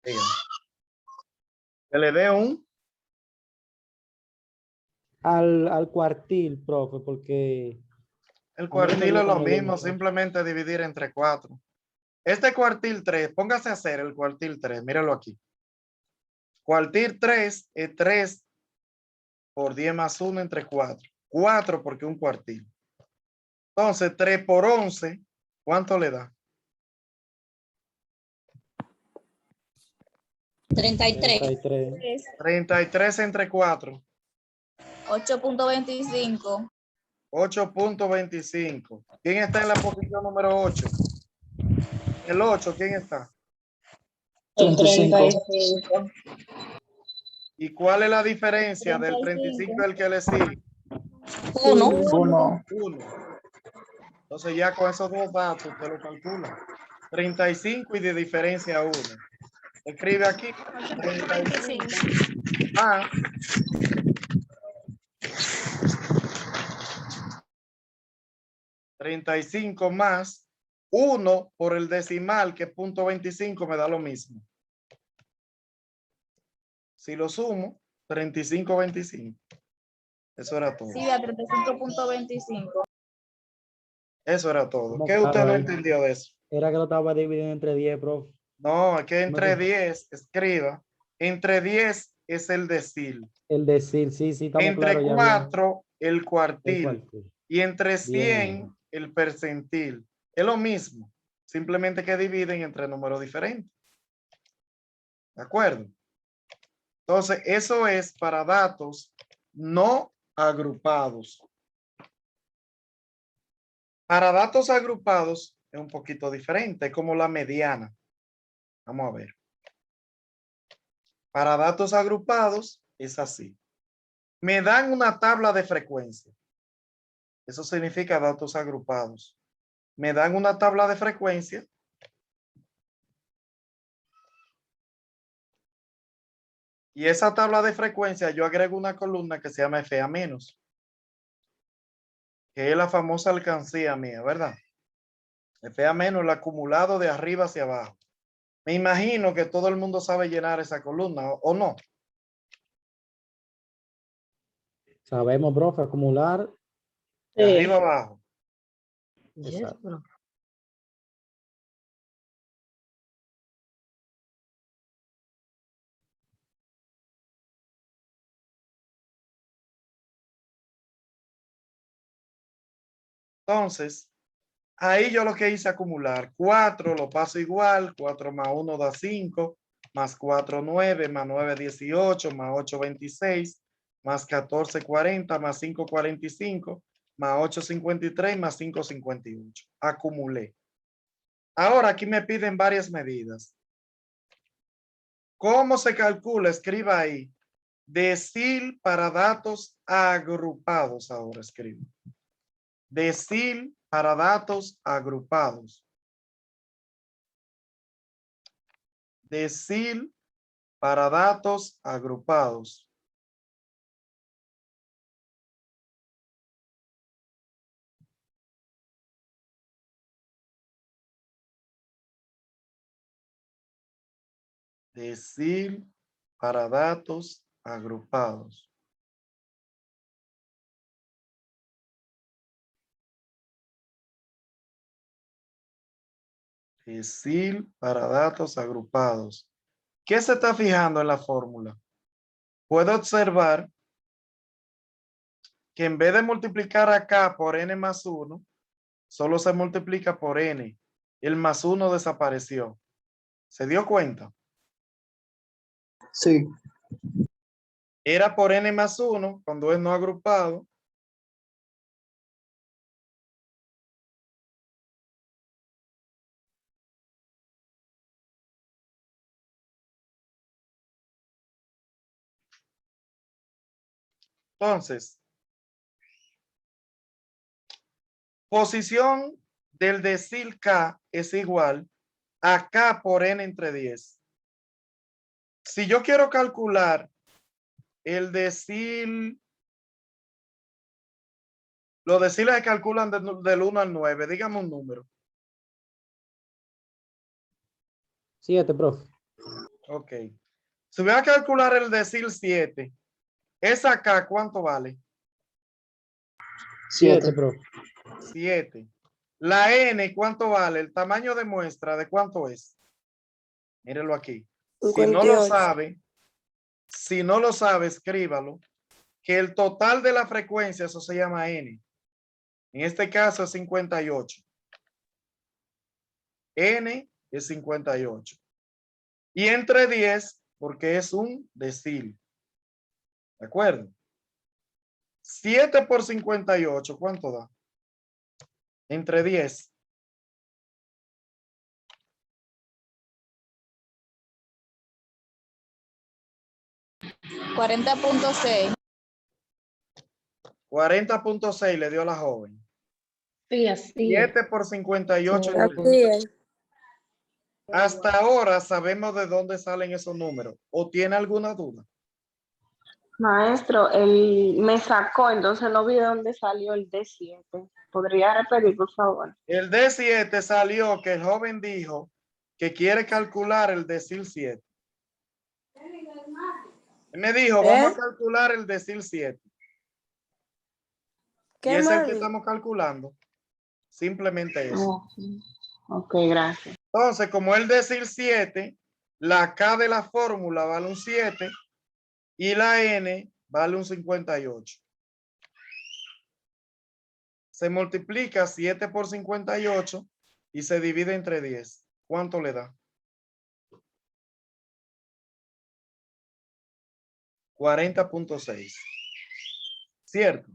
Diga. Que le dé un Al cuartil, profe, porque el a mí no me cuartil dio es lo como bien, mismo, profe. simplemente dividir entre 4. Este cuartil 3, póngase a hacer el cuartil 3, míralo aquí. Cuartil 3 es 3 por 10 más 1 entre 4. 4 porque un cuartil. Entonces, 3 por 11, ¿cuánto le da? 33. 33. 33 entre 4. 8.25. 8.25. ¿Quién está en la posición número 8? El 8, ¿quién está? 35. ¿Y cuál es la diferencia del 35 del que le sigue? 1. 1. 1. Entonces ya con esos dos datos usted lo calcula. 35 y de diferencia 1. Escribe aquí 35 más 35 más 1 por el decimal, que es 0.25, me da lo mismo. Si lo sumo, 35.25. Eso era todo. Sí, a 35.25. Eso era todo. Como ¿Qué usted claro, no ahí. entendió de eso? Era que lo estaba dividiendo entre 10, profe. No, es que entre No sé. 10, escriba, entre 10 es el decil. El decir, sí, estamos Entre claros, ya bien. 4, el El cuartil. cuartil. Y entre Bien. 100, el percentil. Es lo mismo, simplemente que dividen entre números diferentes. ¿De acuerdo? Entonces, eso es para datos no agrupados. Para datos agrupados es un poquito diferente, es como la mediana. Vamos a ver. Para datos agrupados es así. Me dan una tabla de frecuencia. Eso significa datos agrupados. Me dan una tabla de frecuencia. Y esa tabla de frecuencia yo agrego una columna que se llama FA menos, que es la famosa alcancía mía, ¿verdad? FA menos, el acumulado de arriba hacia abajo. Me imagino que todo el mundo sabe llenar esa columna, ¿o no? Sabemos, profe, acumular. De arriba abajo. Exacto. Entonces, ahí yo lo que hice acumular 4, lo paso igual, 4 más 1 da 5, más 4, 9, más 9, 18, más 8, 26, más 14, 40, más 5, 45, más 8, 53, más 5, 58. Acumulé. Ahora aquí me piden varias medidas. ¿Cómo se calcula? Escriba ahí. Decil para datos agrupados. Ahora escribo. Decil para datos agrupados. Decil para datos agrupados. Decil para datos agrupados. Decil para datos agrupados. ¿Qué se está fijando en la fórmula? Puedo observar que en vez de multiplicar acá por n más 1, solo se multiplica por n. El más 1 desapareció. ¿Se dio cuenta? Sí. Era por n más 1 cuando es no agrupado. Entonces, posición del decil K es igual a K por n entre 10. Si yo quiero calcular el decil, los deciles se calculan del 1 al 9, dígame un número. 7, profe. Ok. Si voy a calcular el decil 7, esa acá, ¿cuánto vale? 7, profe. 7. La n, ¿cuánto vale? El tamaño de muestra, ¿de cuánto es? Mírenlo aquí. Si no lo 58. sabe, escríbalo. Que el total de la frecuencia, eso se llama n. En este caso es 58. N es 58. Y entre 10, porque es un decil. ¿De acuerdo? 7 por 58, ¿cuánto da? Entre 10. 40.6. 40.6 le dio la joven. Sí, así. 7 por 58 entre 10. Así es. Hasta ahora sabemos de dónde salen esos números. ¿O tiene alguna duda? Maestro, él me sacó, entonces no vi de dónde salió el D7. ¿Podría repetir, por favor? El D7 salió que el joven dijo que quiere calcular el decil 7. Él me dijo, vamos a calcular el decil 7. Y ¿Qué es el más? que estamos calculando. Simplemente eso. Ok, gracias. Entonces, como el decil 7, la K de la fórmula vale un 7 y la N vale un 58. Se multiplica 7 por 58 y se divide entre 10. ¿Cuánto le da? 40.6. ¿Cierto?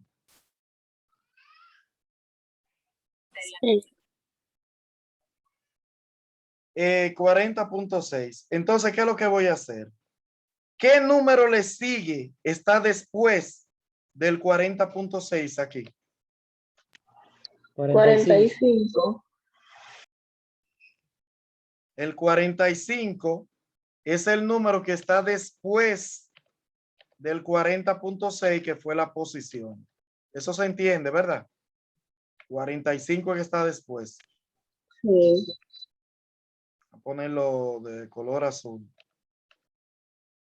Sí. 40.6. Entonces, ¿qué es lo que voy a hacer? ¿Qué número le sigue? Está después del 40.6 aquí. 45. El 45 es el número que está después del 40.6, que fue la posición. Eso se entiende, ¿verdad? 45 que está después. Sí. Voy a ponerlo de color azul.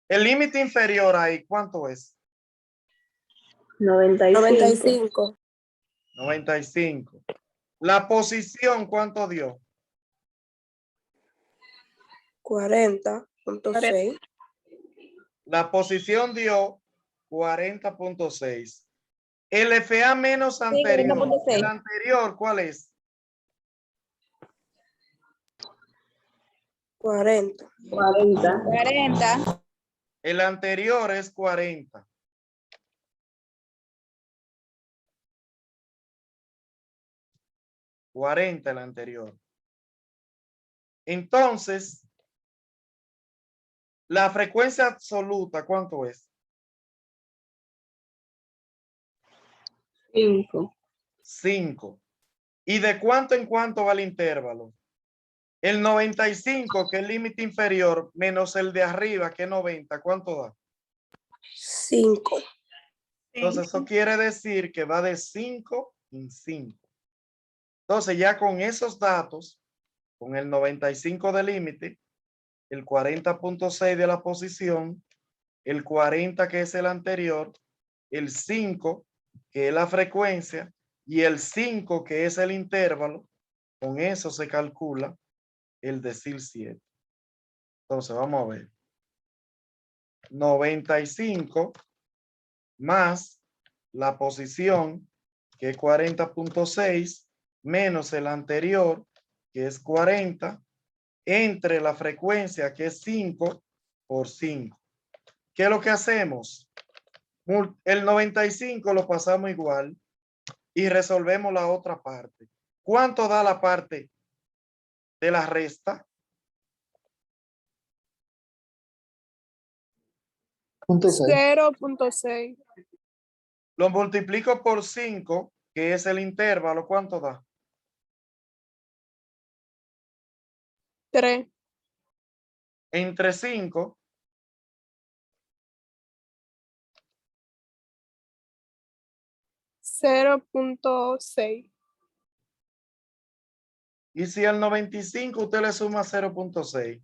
El límite inferior ahí, ¿cuánto es? 95. 95. La posición, ¿cuánto dio? 40.6. La posición dio 40.6. El FA menos anterior. 40.6. El anterior, ¿cuál es? 40. 40. El anterior es 40. El anterior. Entonces, la frecuencia absoluta, ¿cuánto es? 5. 5. ¿Y de cuánto en cuánto va el intervalo? El 95, que es el límite inferior, menos el de arriba, que es 90, ¿cuánto da? 5. Entonces, eso quiere decir que va de 5 en 5. Entonces, ya con esos datos, con el 95 de límite, el 40.6 de la posición, el 40 que es el anterior, el 5 que es la frecuencia y el 5 que es el intervalo, con eso se calcula el decil 7. Entonces, vamos a ver. 95 más la posición, que es 40.6, menos el anterior, que es 40, entre la frecuencia, que es 5, por 5. ¿Qué es lo que hacemos? El 95 lo pasamos igual y resolvemos la otra parte. ¿Cuánto da la parte de la resta? 0.6. Lo multiplico por 5, que es el intervalo. ¿Cuánto da? 3. Entre 5. 0.6. Y si al 95 usted le suma 0.6.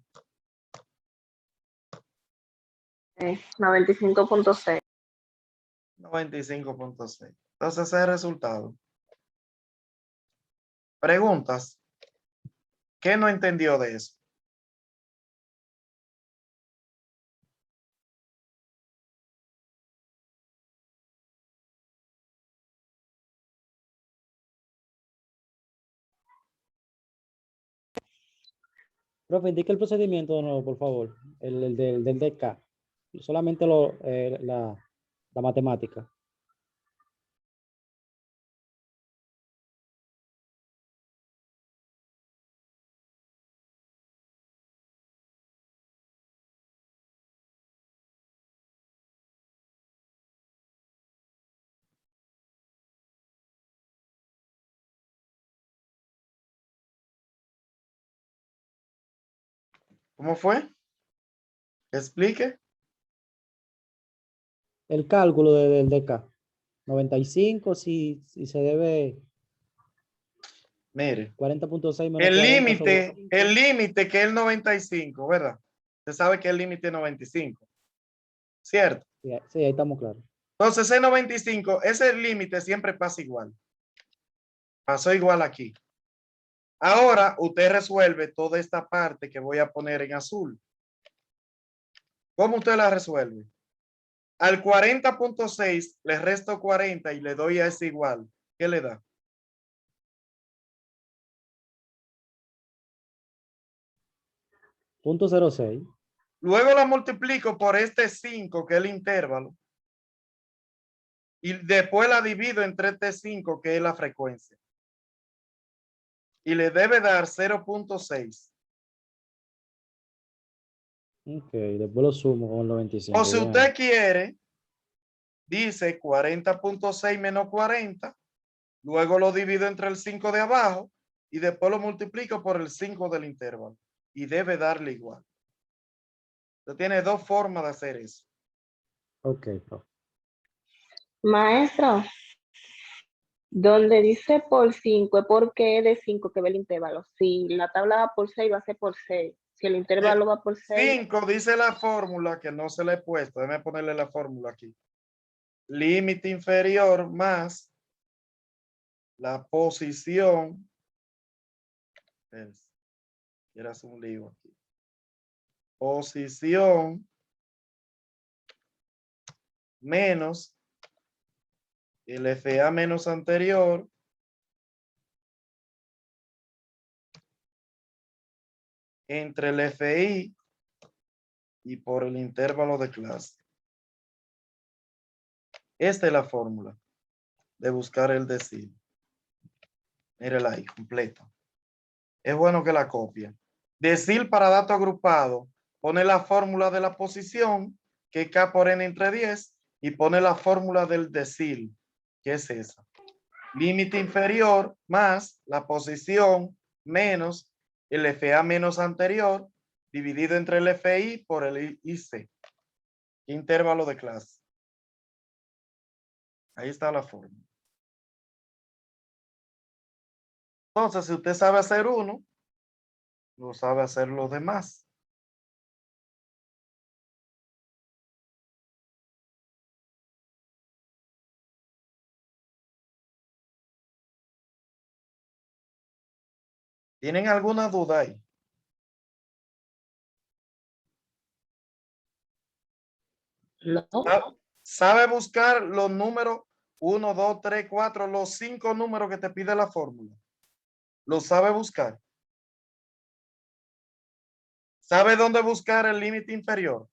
95.6. 95.6. Entonces ese es el resultado. Preguntas. ¿Qué no entendió de eso? Profe, indique el procedimiento de nuevo, por favor. El del DK. Solamente la matemática. ¿Cómo fue? Explique. El cálculo del DK. 95 si se debe Mire. 40.6 menos El 40 sobre límite que es el 95, ¿verdad? Usted sabe que el límite es 95. ¿Cierto? Sí, ahí estamos claros. Entonces, ese 95, ese límite siempre pasa igual. Pasó igual aquí. Ahora, usted resuelve toda esta parte que voy a poner en azul. ¿Cómo usted la resuelve? Al 40.6 le resto 40 y le doy a ese igual. ¿Qué le da? .06. Luego la multiplico por este 5, que es el intervalo. Y después la divido entre este 5, que es la frecuencia. Y le debe dar 0.6. Ok, después lo sumo con el 95. O si bien. usted quiere, dice 40.6 menos 40. Luego lo divido entre el 5 de abajo y después lo multiplico por el 5 del intervalo. Y debe darle igual. Usted tiene dos formas de hacer eso. Ok, profe. Maestro, donde dice por 5, ¿es porque es de 5 que ve el intervalo? Si la tabla va por 6, va a ser por 6. Si el intervalo va por 6. 5 dice la fórmula que no se le he puesto. Déjeme ponerle la fórmula aquí. Límite inferior más la posición. Quieras un lío aquí. Posición menos el FA menos anterior entre el FI y por el intervalo de clase. Esta es la fórmula de buscar el decil. Mírela ahí, completa. Es bueno que la copien. Decil para dato agrupado, pone la fórmula de la posición, que es K por N entre 10, y pone la fórmula del decil, que es esa. Límite inferior más la posición menos el FA menos anterior, dividido entre el FI por el IC. Intervalo de clase. Ahí está la fórmula. Entonces, si usted sabe hacer uno, no sabe hacer los demás. ¿Tienen alguna duda ahí? No. ¿Sabe buscar los números 1, 2, 3, 4, los 5 números que te pide la fórmula? ¿Lo sabe buscar? ¿Sabe dónde buscar el límite inferior?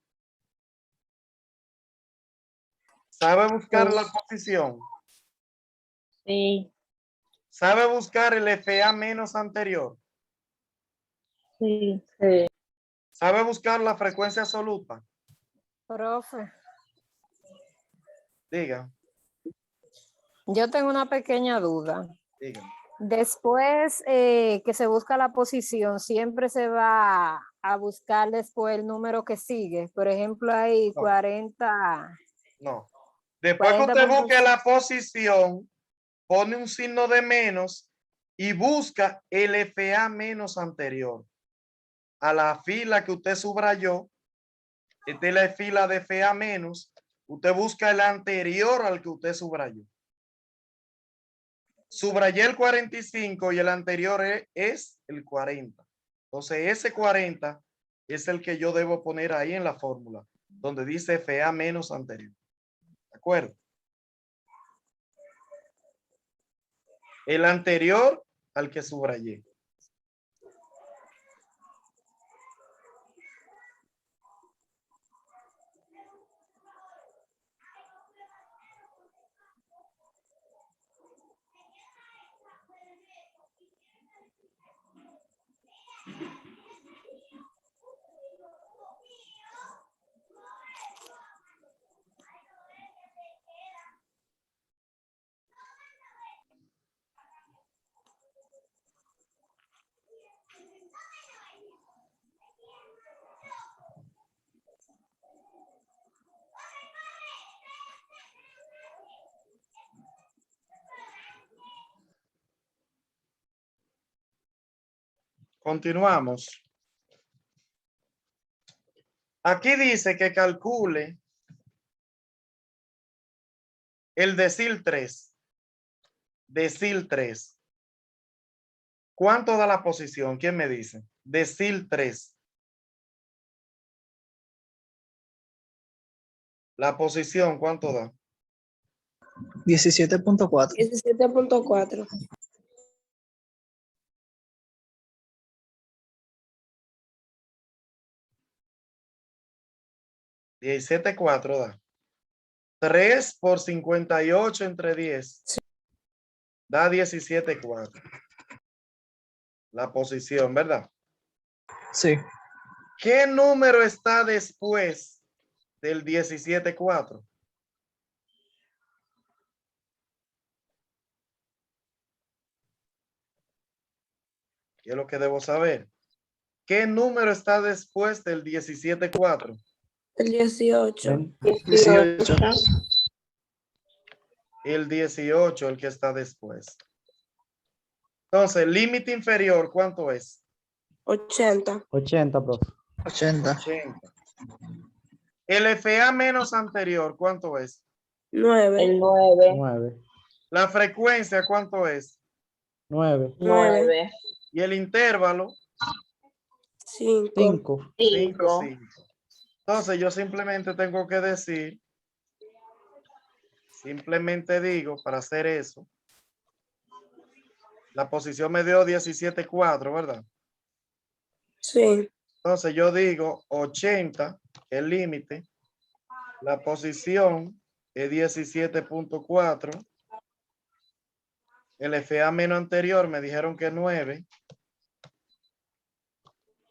¿Sabe buscar la posición? Sí, ¿Sabe buscar el FA menos anterior? sí. ¿Sabe buscar la frecuencia absoluta? Profe, Diga, yo tengo una pequeña duda. diga. Después que se busca la posición, siempre se va a buscar después el número que sigue. Por ejemplo, hay No. 40. No. Después que 40 usted puntos. busque la posición, pone un signo de menos y busca el FA menos anterior. A la fila que usted subrayó, Esta es la fila de FA menos. Usted busca el anterior al que usted subrayó. Subrayé el 45 y el anterior es el 40. Entonces ese 40 es el que yo debo poner ahí en la fórmula, donde dice FA menos anterior. ¿De acuerdo? El anterior al que subrayé. Continuamos. Aquí dice que calcule el decil 3. Decil 3. ¿Cuánto da la posición? ¿Quién me dice? Decil 3. La posición, ¿cuánto da? 17.4. 17.4. $17.4 da. 3 por 58 entre 10. Da 17.4. La posición, ¿verdad? Sí. ¿Qué número está después del 17.4? ¿Qué es lo que debo saber? ¿Qué número está después del 17.4? El 18. 18. El 18, el que está después. Entonces, el límite inferior, ¿cuánto es? 80. 80, profe. 80. 80. El FA menos anterior, ¿cuánto es? 9. El 9. 9. La frecuencia, ¿cuánto es? 9. 9. Y el intervalo, 5. 5. 5, 5. 5. Entonces, yo simplemente tengo que decir, simplemente digo, para hacer eso, la posición me dio 17.4, ¿verdad? Sí. Entonces, yo digo 80, el límite, la posición es 17.4. El FA menos anterior me dijeron que 9.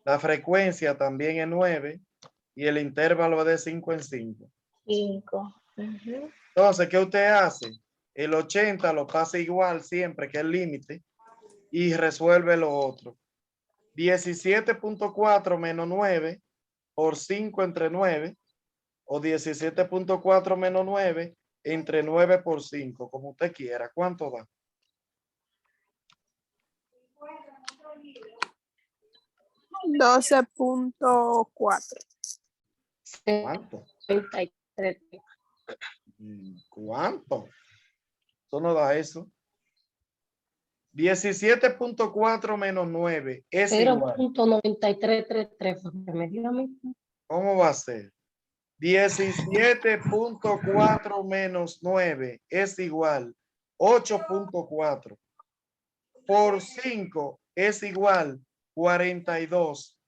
La frecuencia también es 9 y el intervalo es de 5 en 5. 5. Ujú. Entonces, ¿qué usted hace? El 80 lo pasa igual siempre que el límite y resuelve lo otro. 17.4 menos 9 por 5 entre 9 o 17.4 menos 9 entre 9 por 5, como usted quiera. ¿Cuánto da? $12.4. ¿Cuánto? 33. ¿Cuánto? Eso no da eso. 17.4 menos 9 es igual. 0.9333 porque me dio a mí. ¿Cómo va a ser? 17.4 menos 9 es igual 8.4. Por 5 es igual 42.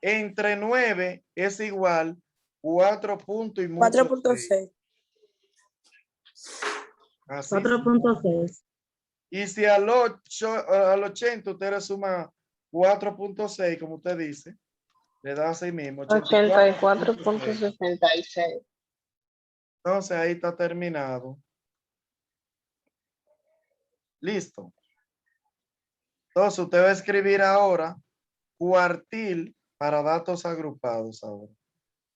Entre 9 es igual 4 puntos y mucho 4.6. Así. 4.6. Y si al 80 usted le suma 4.6, como usted dice, le da así mismo. 84.66. Entonces ahí está terminado. Listo. Entonces usted va a escribir ahora cuartil para datos agrupados ahora.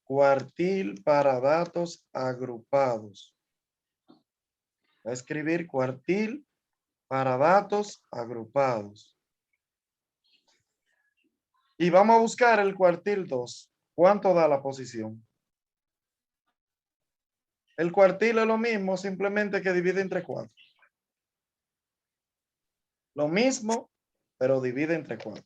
Cuartil para datos agrupados. Va a escribir cuartil para datos agrupados. Y vamos a buscar el cuartil 2. ¿Cuánto da la posición? El cuartil es lo mismo, simplemente que divide entre 4. Lo mismo, pero divide entre 4.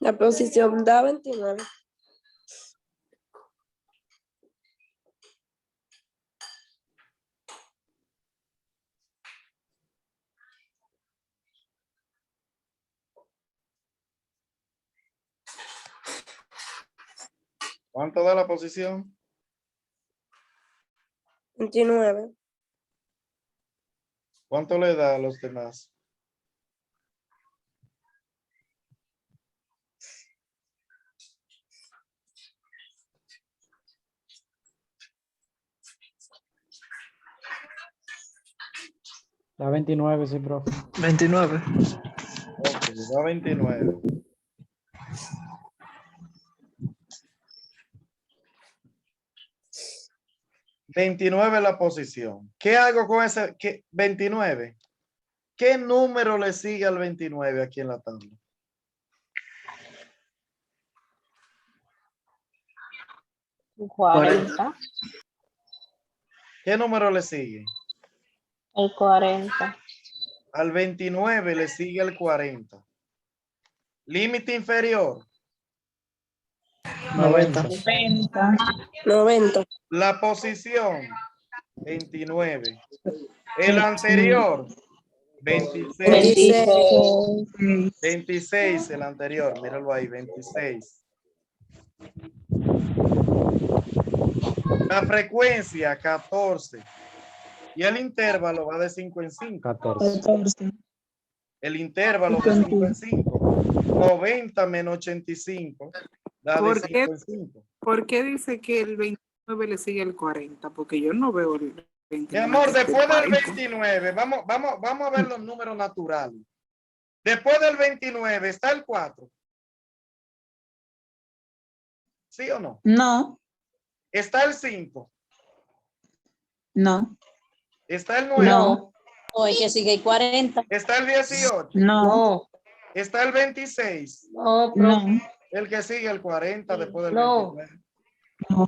La posición da 29. ¿Cuánto da la posición? 29. ¿Cuánto le da a los demás? Da 29, sí, profe. 29. Ok, da 29. $29 la posición. ¿Qué hago con ese? 29. ¿Qué número le sigue al 29 aquí en la tabla? El 40. ¿Qué número le sigue? El 40. Al 29 le sigue el 40. Límite inferior. 90. 90. La posición 29. El anterior 26. 26. 26 el anterior. Míralo ahí, 26. La frecuencia 14. Y el intervalo va de 5 en 5. 14. El intervalo de 5 en 5. 90 menos 85 da de ¿Por 5 qué? en 5. ¿Por qué dice que el 29 le sigue el 40? Porque yo no veo el 29. Mi amor, después del 40. 29, vamos a ver los números naturales. Después del 29 está el 4. ¿Sí o no? No, Está el 5. no, Está el 9. no, Hoy que sigue el 40. Está el 18. no, No, Está el 26. no, no, El que sigue el 40 después del No. 29. no.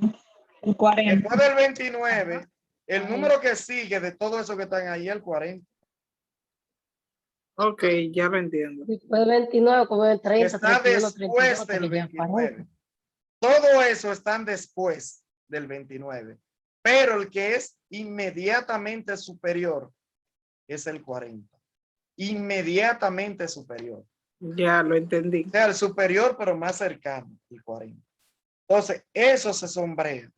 El 40. Después del 29, el número que sigue de todo eso que están ahí es el 40. Ok, ya lo entiendo. después del 29, como el 30, Está 31, 32, después hasta del que llega a 40. 29. Todo eso están después del 29. Pero el que es inmediatamente superior es el 40. Inmediatamente superior. Ya lo entendí. O sea, el superior, pero más cercano, el 40. Entonces, eso se sombrea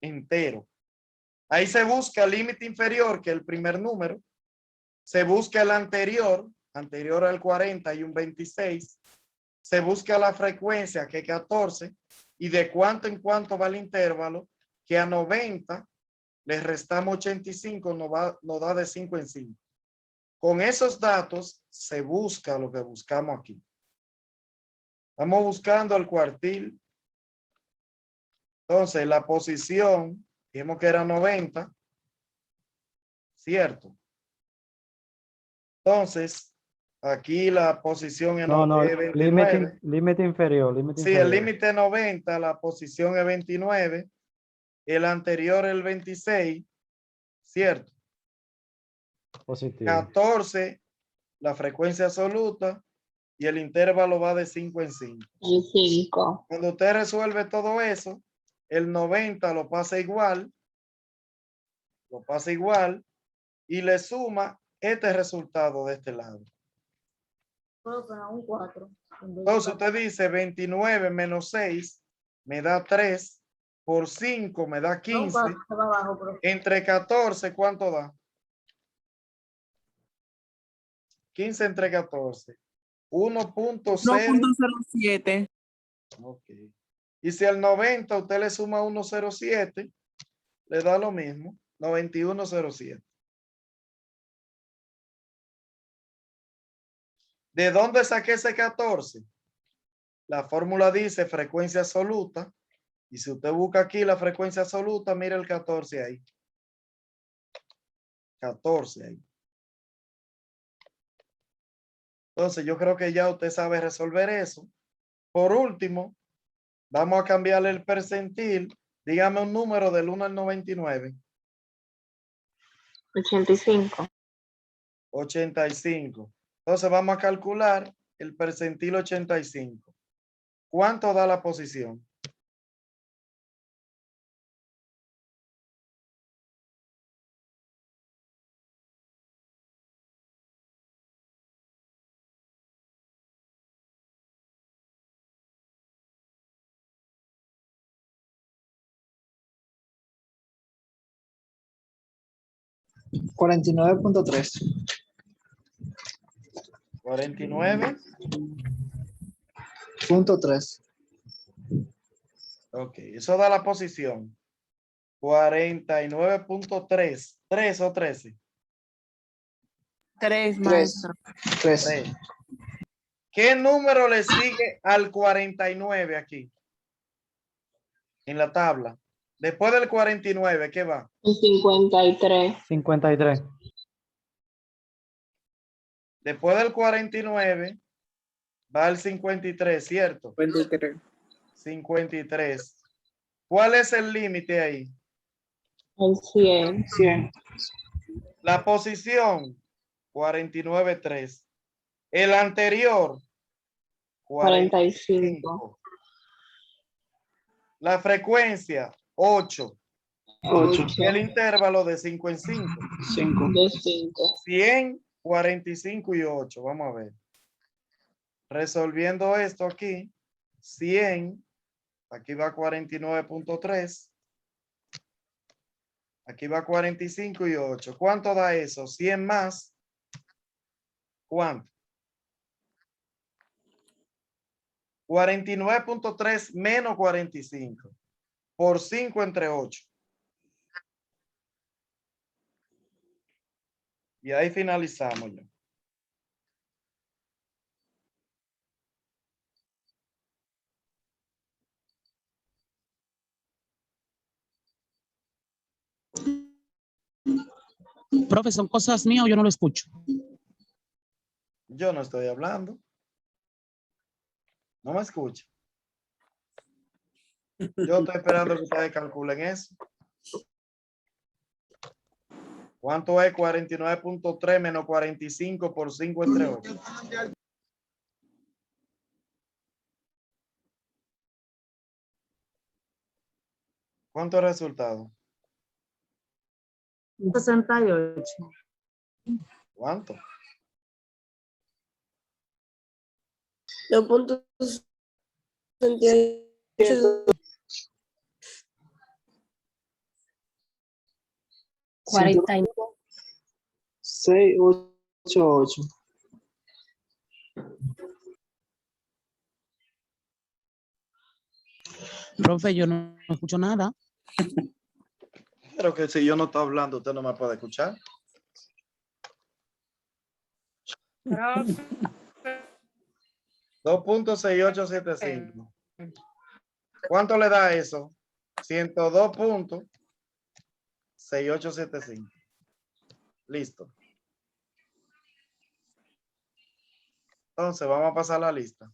entero. Ahí se busca el límite inferior, que es el primer número. Se busca el anterior al 40 y un 26. Se busca la frecuencia, que es 14. Y de cuánto en cuánto va el intervalo, que a 90 le restamos 85, nos da de 5 en 5. Con esos datos se busca lo que buscamos aquí. Estamos buscando el cuartil. Entonces, la posición, dijimos que era 90. ¿Cierto? Entonces, aquí la posición es No, 29. límite inferior. Sí, el límite 90, la posición es 29. El anterior el 26. ¿Cierto? Positivo. 14, la frecuencia absoluta. Y el intervalo va de 5 en 5. El 5. Cuando usted resuelve todo eso, el 90 lo pasa igual. Y le suma este resultado de este lado. Entonces usted dice 29 menos 6 me da 3. Por 5 me da 15. Entre 14, ¿cuánto da? 15 entre 14. 1.0. 1.07. Ok. Y si al 90 usted le suma 1.07, le da lo mismo. 91.07. ¿De dónde saqué ese 14? La fórmula dice frecuencia absoluta. Y si usted busca aquí la frecuencia absoluta, mira el 14 ahí. 14 ahí. Entonces, yo creo que ya usted sabe resolver eso. Por último, vamos a cambiarle el percentil. Dígame un número del 1 al 99. 85. 85. Entonces, vamos a calcular el percentil 85. ¿Cuánto da la posición? Cuarenta y 49.3. 49.3. Ok, eso da la posición. 49.3. 3 o 13. 3, maestro. 3. ¿Qué número le sigue al 49 aquí? En la tabla. Después del 49, ¿qué va? 53. 53. Después del 49 va el 53, ¿cierto? 23. 53. ¿Cuál es el límite ahí? El 100. 100. La posición, 49.3. El anterior, 45. La frecuencia, 8. 8. El intervalo de 5 en 5. 5. De 5. 100, 45 y 8. Vamos a ver. Resolviendo esto aquí, 100, aquí va 49.3. Aquí va 45 y 8. ¿Cuánto da eso? 100 más. ¿Cuánto? 49.3 menos 45. Por 5 entre 8. Y ahí finalizamos ya. Profe, son cosas mías o yo no lo escucho. Yo no estoy hablando. No me escucha. Yo estoy esperando que ustedes calculen eso. ¿Cuánto es 49.3 menos 45 por 5 entre 8? ¿Cuánto es el resultado? 68. ¿Cuánto? 2.68. 49. 688. Profe, yo no escucho nada. Pero que si yo no estoy hablando, usted no me puede escuchar. Profe, 2.6875. ¿Cuánto le da eso? 102.6875. Listo. Entonces vamos a pasar la lista.